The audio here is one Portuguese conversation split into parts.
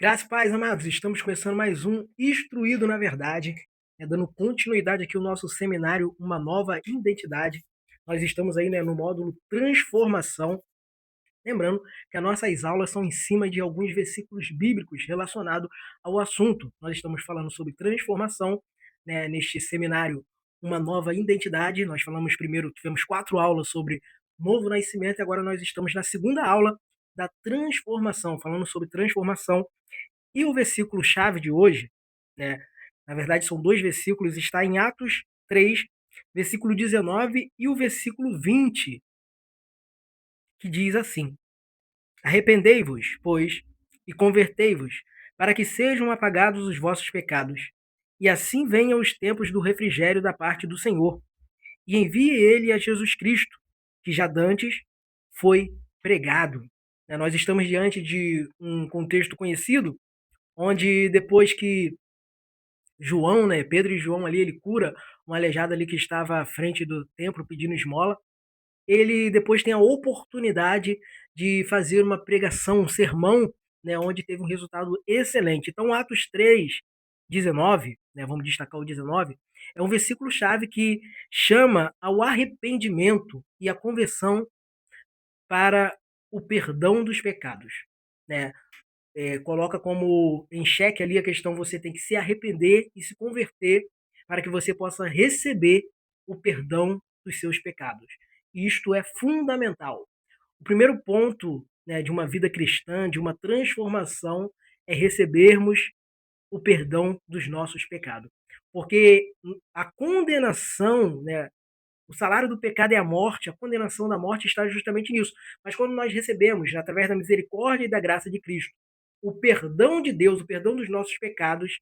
Graças e paz, amados, estamos começando mais um Instruído na Verdade, dando continuidade aqui ao nosso seminário Uma Nova Identidade. Nós estamos aí, no módulo Transformação, lembrando que as nossas aulas são em cima de alguns versículos bíblicos relacionados ao assunto. Nós estamos falando sobre transformação, neste seminário Uma Nova Identidade. Nós falamos primeiro, tivemos 4 aulas sobre novo nascimento e agora nós estamos na segunda aula da transformação, falando sobre transformação. E o versículo-chave de hoje, né, na verdade são 2 versículos, está em Atos 3, versículo 19 e o versículo 20, que diz assim: Arrependei-vos, pois, e convertei-vos, para que sejam apagados os vossos pecados, e assim venham os tempos do refrigério da parte do Senhor, e envie ele a Jesus Cristo, que já dantes foi pregado. Nós estamos diante de um contexto conhecido, onde depois que João, Pedro e João ali, ele cura um aleijado ali que estava à frente do templo pedindo esmola. Ele depois tem a oportunidade de fazer uma pregação, um sermão, onde teve um resultado excelente. Então, Atos 3, 19, vamos destacar o 19, é um versículo-chave que chama ao arrependimento e à conversão para o perdão dos pecados. Né? Coloca como em xeque ali a questão, você tem que se arrepender e se converter para que você possa receber o perdão dos seus pecados. Isto é fundamental. O primeiro ponto, de uma vida cristã, de uma transformação, é recebermos o perdão dos nossos pecados. Porque a condenação, o salário do pecado é a morte, a condenação da morte está justamente nisso. Mas quando nós recebemos, através da misericórdia e da graça de Cristo, o perdão de Deus, o perdão dos nossos pecados,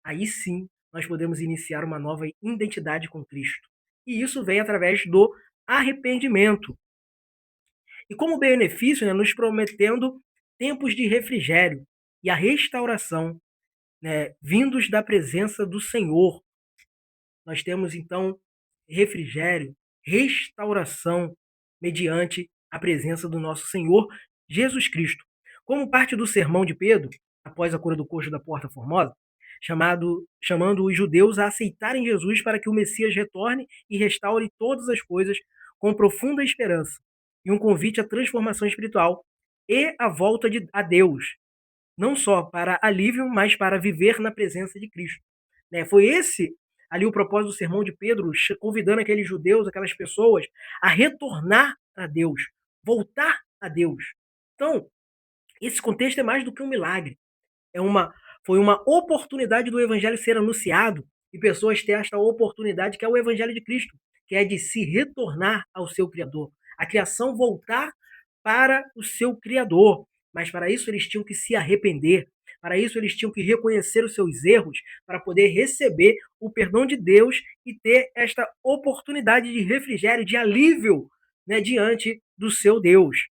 aí sim nós podemos iniciar uma nova identidade com Cristo. E isso vem através do arrependimento. E como benefício, nos prometendo tempos de refrigério e a restauração, vindos da presença do Senhor. Nós temos, então, refrigério, restauração, mediante a presença do nosso Senhor Jesus Cristo. Como parte do sermão de Pedro, após a cura do coxo da Porta Formosa, chamando os judeus a aceitarem Jesus para que o Messias retorne e restaure todas as coisas com profunda esperança, e um convite à transformação espiritual e à volta a Deus, não só para alívio, mas para viver na presença de Cristo. Foi esse ali o propósito do sermão de Pedro, convidando aqueles judeus, aquelas pessoas, a retornar a Deus, voltar a Deus. Então, esse contexto é mais do que um milagre. Foi uma oportunidade do evangelho ser anunciado e pessoas ter esta oportunidade, que é o evangelho de Cristo, que é de se retornar ao seu Criador. A criação voltar para o seu Criador. Mas para isso eles tinham que se arrepender, para isso eles tinham que reconhecer os seus erros, para poder receber o perdão de Deus e ter esta oportunidade de refrigério, de alívio, diante do seu Deus.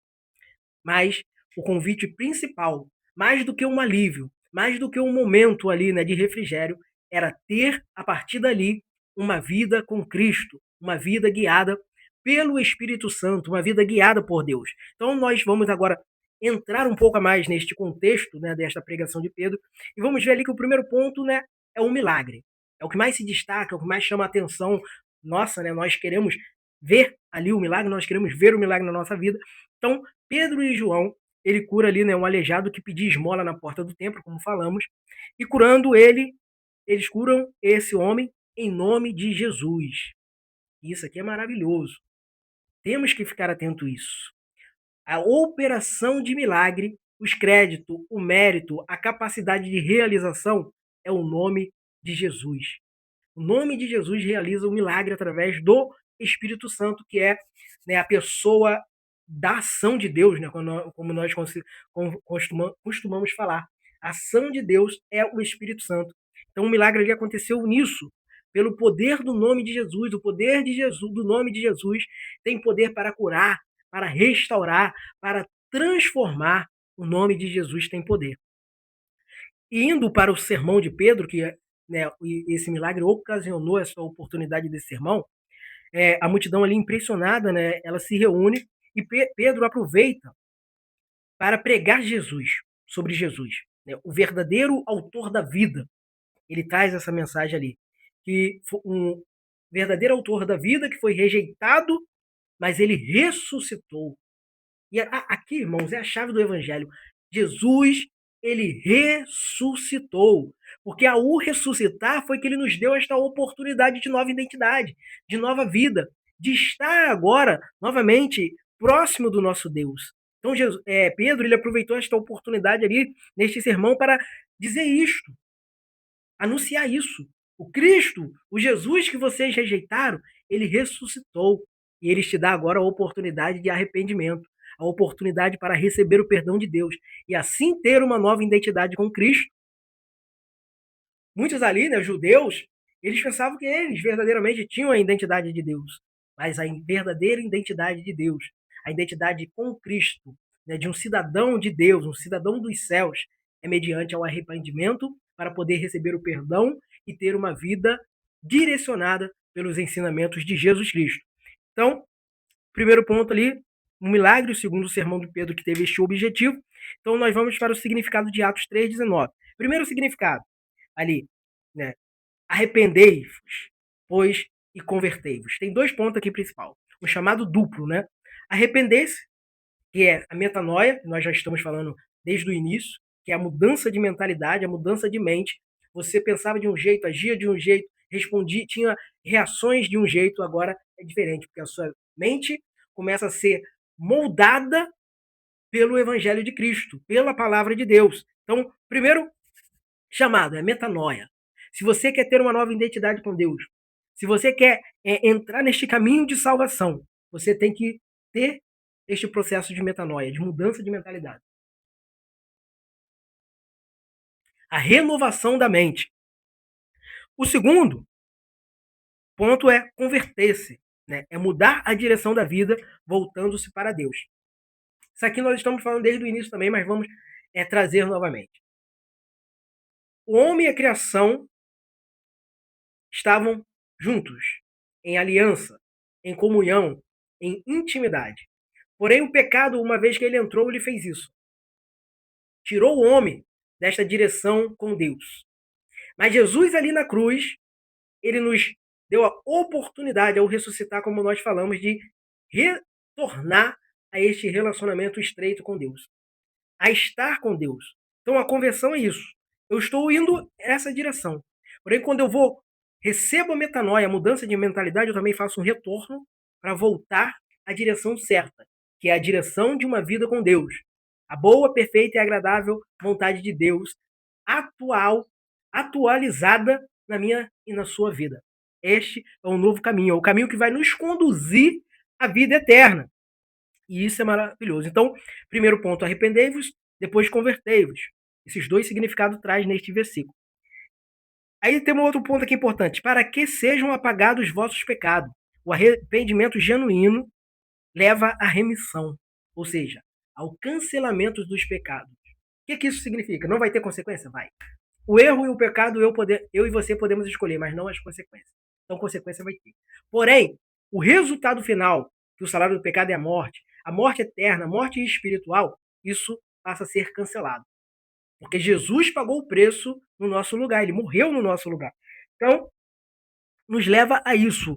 Mas o convite principal, mais do que um alívio, mais do que um momento ali, de refrigério, era ter, a partir dali, uma vida com Cristo, uma vida guiada pelo Espírito Santo, uma vida guiada por Deus. Então nós vamos agora entrar um pouco a mais neste contexto, desta pregação de Pedro, e vamos ver ali que o primeiro ponto, é um milagre. É o que mais se destaca, é o que mais chama a atenção nossa, nós queremos ver ali o milagre, nós queremos ver o milagre na nossa vida. Então, Pedro e João, ele cura ali, um aleijado que pedia esmola na porta do templo, como falamos, e curando ele, eles curam esse homem em nome de Jesus. Isso aqui é maravilhoso. Temos que ficar atento a isso. A operação de milagre, os créditos, o mérito, a capacidade de realização é o nome de Jesus. O nome de Jesus realiza o milagre através do Espírito Santo, que é, a pessoa da ação de Deus, como nós costumamos falar. A ação de Deus é o Espírito Santo. Então o milagre ali aconteceu nisso, pelo poder do nome de Jesus. O poder de Jesus, do nome de Jesus, tem poder para curar, para restaurar, para transformar. O nome de Jesus tem poder. E indo para o sermão de Pedro, que esse milagre ocasionou essa oportunidade desse sermão, a multidão ali impressionada, ela se reúne e Pedro aproveita para pregar sobre Jesus. né, o verdadeiro autor da vida. Ele traz essa mensagem ali, que um verdadeiro autor da vida que foi rejeitado, mas ele ressuscitou. E aqui, irmãos, é a chave do evangelho. Jesus, ele ressuscitou. Porque ao ressuscitar foi que ele nos deu esta oportunidade de nova identidade, de nova vida, de estar agora novamente próximo do nosso Deus. Então, Pedro, ele aproveitou esta oportunidade ali neste sermão para dizer isto, anunciar isso. O Cristo, o Jesus que vocês rejeitaram, ele ressuscitou. E ele te dá agora a oportunidade de arrependimento, a oportunidade para receber o perdão de Deus e assim ter uma nova identidade com Cristo. Muitos ali, né, judeus, eles pensavam que eles verdadeiramente tinham a identidade de Deus, mas a verdadeira identidade de Deus, a identidade com Cristo, né, de um cidadão de Deus, um cidadão dos céus, é mediante ao arrependimento para poder receber o perdão e ter uma vida direcionada pelos ensinamentos de Jesus Cristo. Então, primeiro ponto ali, um milagre, o segundo sermão de Pedro que teve este objetivo. Então, nós vamos para o significado de Atos 3,19. Primeiro significado, ali, né? Arrependei-vos, pois, e convertei-vos. Tem dois pontos aqui principal. O chamado duplo, né? Arrepender-se, que é a metanoia, que nós já estamos falando desde o início, que é a mudança de mentalidade, a mudança de mente. Você pensava de um jeito, agia de um jeito, respondia, tinha reações de um jeito, agora é diferente, porque a sua mente começa a ser moldada pelo Evangelho de Cristo, pela palavra de Deus. Então, primeiro chamado é metanoia. Se você quer ter uma nova identidade com Deus, se você quer entrar neste caminho de salvação, você tem que ter este processo de metanoia, de mudança de mentalidade. A renovação da mente. O segundo ponto é converter-se, né? É mudar a direção da vida, voltando-se para Deus. Isso aqui nós estamos falando desde o início também, mas vamos trazer novamente. O homem e a criação estavam juntos, em aliança, em comunhão, em intimidade. Porém, o pecado, uma vez que ele entrou, ele fez isso. Tirou o homem desta direção com Deus. Mas Jesus ali na cruz, ele nos deu a oportunidade, ao ressuscitar, como nós falamos, de retornar a este relacionamento estreito com Deus, a estar com Deus. Então a conversão é isso. Eu estou indo nessa direção. Porém, quando eu recebo a metanoia, a mudança de mentalidade, eu também faço um retorno para voltar à direção certa, que é a direção de uma vida com Deus. A boa, perfeita e agradável vontade de Deus, atualizada na minha e na sua vida. Este é um novo caminho, é o caminho que vai nos conduzir à vida eterna. E isso é maravilhoso. Então, primeiro ponto, arrependei-vos, depois convertei-vos. Esses dois significados traz neste versículo. Aí tem um outro ponto aqui importante. Para que sejam apagados os vossos pecados. O arrependimento genuíno leva à remissão, ou seja, ao cancelamento dos pecados. O que isso significa? Não vai ter consequência? Vai. O erro e o pecado eu e você podemos escolher, mas não as consequências. Então, consequência vai ter. Porém, o resultado final, que o salário do pecado é a morte eterna, a morte espiritual, isso passa a ser cancelado. Porque Jesus pagou o preço no nosso lugar, ele morreu no nosso lugar. Então, nos leva a isso,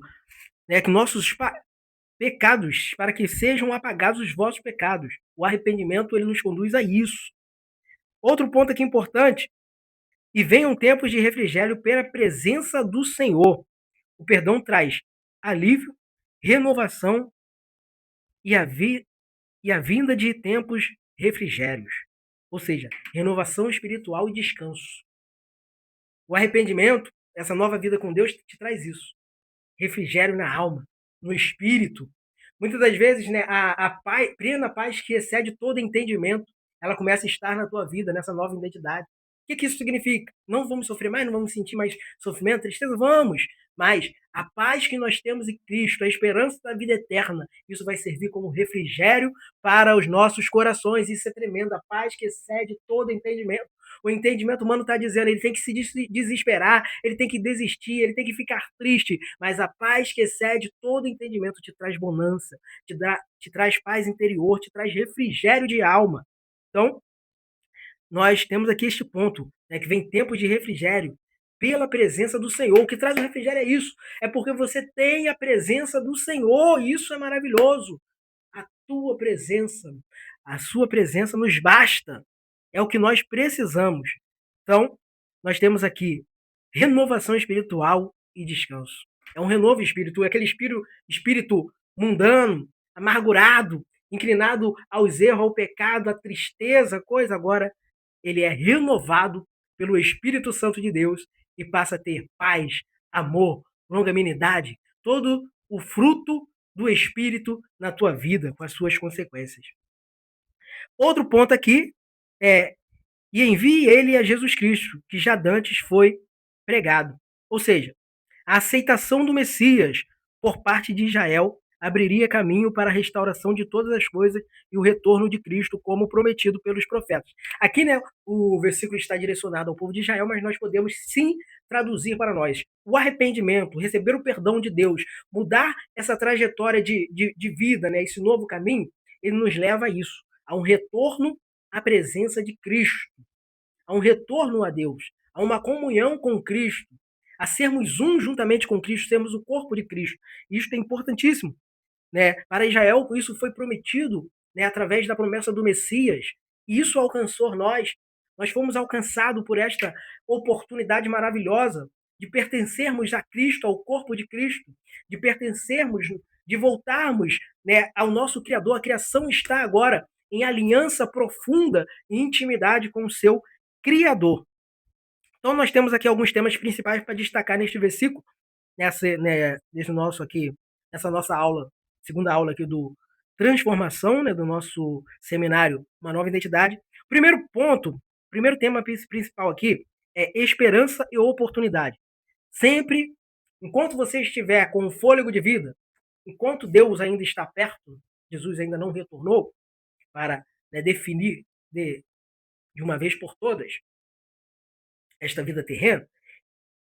né, que nossos pecados, para que sejam apagados os vossos pecados. O arrependimento, ele nos conduz a isso. Outro ponto aqui importante, e venham tempos de refrigério pela presença do Senhor. O perdão traz alívio, renovação e a vinda de tempos refrigérios. Ou seja, renovação espiritual e descanso. O arrependimento, essa nova vida com Deus, te traz isso. Refrigério na alma, no espírito. Muitas das vezes, né, a plena paz que excede todo entendimento, ela começa a estar na tua vida, nessa nova identidade. O que isso significa? Não vamos sofrer mais, não vamos sentir mais sofrimento, tristeza? Vamos! Mas a paz que nós temos em Cristo, a esperança da vida eterna, isso vai servir como refrigério para os nossos corações. Isso é tremendo, a paz que excede todo entendimento. O entendimento humano está dizendo, ele tem que se desesperar, ele tem que desistir, ele tem que ficar triste, mas a paz que excede todo entendimento te traz bonança, te traz paz interior, te traz refrigério de alma. Então, nós temos aqui este ponto, né, que vem tempos de refrigério pela presença do Senhor. O que traz o refrigério é isso, é porque você tem a presença do Senhor, e isso é maravilhoso. A tua presença, a sua presença nos basta, é o que nós precisamos. Então, nós temos aqui renovação espiritual e descanso. É um renovo espiritual, é aquele espírito mundano, amargurado, inclinado aos erros, ao pecado, à tristeza, coisa agora, ele é renovado pelo Espírito Santo de Deus e passa a ter paz, amor, longanimidade, todo o fruto do Espírito na tua vida, com as suas consequências. Outro ponto aqui é: e envie ele a Jesus Cristo, que já dantes foi pregado. Ou seja, a aceitação do Messias por parte de Israel abriria caminho para a restauração de todas as coisas e o retorno de Cristo, como prometido pelos profetas. Aqui, né, o versículo está direcionado ao povo de Israel, mas nós podemos sim traduzir para nós. O arrependimento, receber o perdão de Deus, mudar essa trajetória de vida, né, esse novo caminho, ele nos leva a isso, a um retorno à presença de Cristo, a um retorno a Deus, a uma comunhão com Cristo, a sermos um juntamente com Cristo, sermos o corpo de Cristo. Isso é importantíssimo, né? Para Israel, isso foi prometido, né, através da promessa do Messias, e isso alcançou nós. Nós fomos alcançados por esta oportunidade maravilhosa de pertencermos a Cristo, ao corpo de Cristo, de pertencermos, de voltarmos, né, ao nosso Criador. A criação está agora em aliança profunda e intimidade com o seu Criador. Então, nós temos aqui alguns temas principais para destacar neste versículo, nesse nosso aqui, nessa nossa aula, segunda aula aqui do transformação, né, do nosso seminário Uma Nova Identidade. Primeiro ponto, primeiro tema principal aqui é esperança e oportunidade. Sempre, enquanto você estiver com o fôlego de vida, enquanto Deus ainda está perto, Jesus ainda não retornou para, né, definir de uma vez por todas esta vida terrena,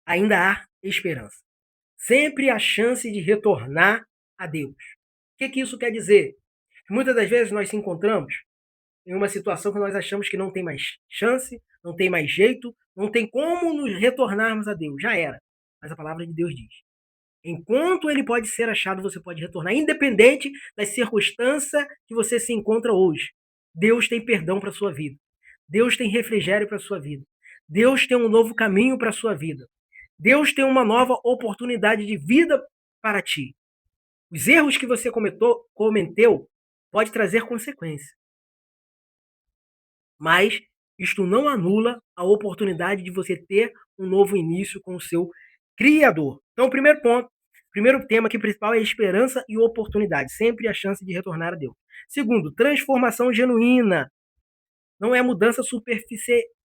ainda há esperança. Sempre há chance de retornar a Deus. O que isso quer dizer? Muitas das vezes nós se encontramos em uma situação que nós achamos que não tem mais chance, não tem mais jeito, não tem como nos retornarmos a Deus. Já era. Mas a palavra de Deus diz: enquanto ele pode ser achado, você pode retornar, independente das circunstâncias que você se encontra hoje. Deus tem perdão para a sua vida. Deus tem refrigério para a sua vida. Deus tem um novo caminho para a sua vida. Deus tem uma nova oportunidade de vida para ti. Os erros que você cometeu pode trazer consequências. Mas isto não anula a oportunidade de você ter um novo início com o seu Criador. Então, o primeiro ponto, primeiro tema aqui principal é esperança e oportunidade. Sempre a chance de retornar a Deus. Segundo, transformação genuína. Não é mudança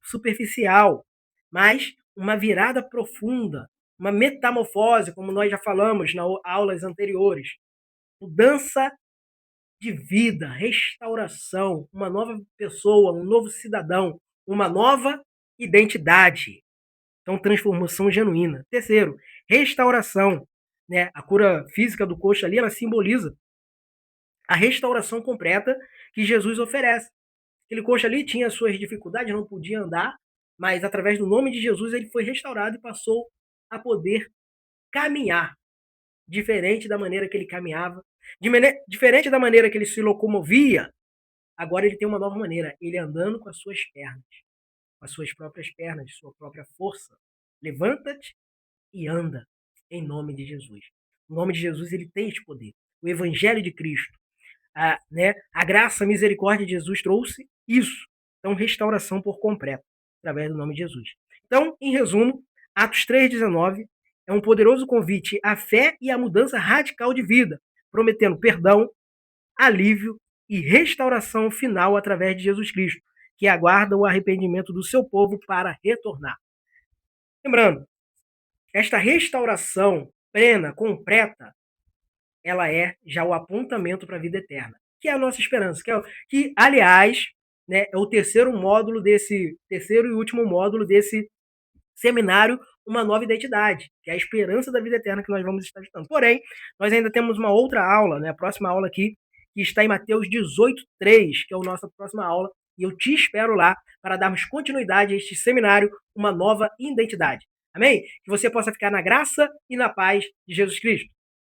superficial, mas uma virada profunda, uma metamorfose, como nós já falamos nas aulas anteriores. Mudança de vida, restauração, uma nova pessoa, um novo cidadão, uma nova identidade. Então, transformação genuína. Terceiro, restauração. Né? A cura física do coxo ali, ela simboliza a restauração completa que Jesus oferece. Aquele coxo ali tinha suas dificuldades, não podia andar, mas através do nome de Jesus ele foi restaurado e passou a poder caminhar, diferente da maneira que ele caminhava, diferente da maneira que ele se locomovia. Agora ele tem uma nova maneira, ele andando com as suas pernas, com as suas próprias pernas, sua própria força. Levanta-te e anda em nome de Jesus. O nome de Jesus ele tem esse poder. O evangelho de Cristo, a graça, a misericórdia de Jesus trouxe isso. Então, restauração por completo, através do nome de Jesus. Então, em resumo, Atos 3,19 é um poderoso convite à fé e à mudança radical de vida, prometendo perdão, alívio e restauração final através de Jesus Cristo, que aguarda o arrependimento do seu povo para retornar. Lembrando, esta restauração plena, completa, ela é já o apontamento para a vida eterna, que é a nossa esperança, que aliás, né, é o terceiro e último módulo desse seminário Uma Nova Identidade, que é a esperança da vida eterna que nós vamos estar estudando. Porém, nós ainda temos uma outra aula, né, a próxima aula aqui, que está em Mateus 18:3, que é a nossa próxima aula, e eu te espero lá para darmos continuidade a este seminário, Uma Nova Identidade. Amém? Que você possa ficar na graça e na paz de Jesus Cristo.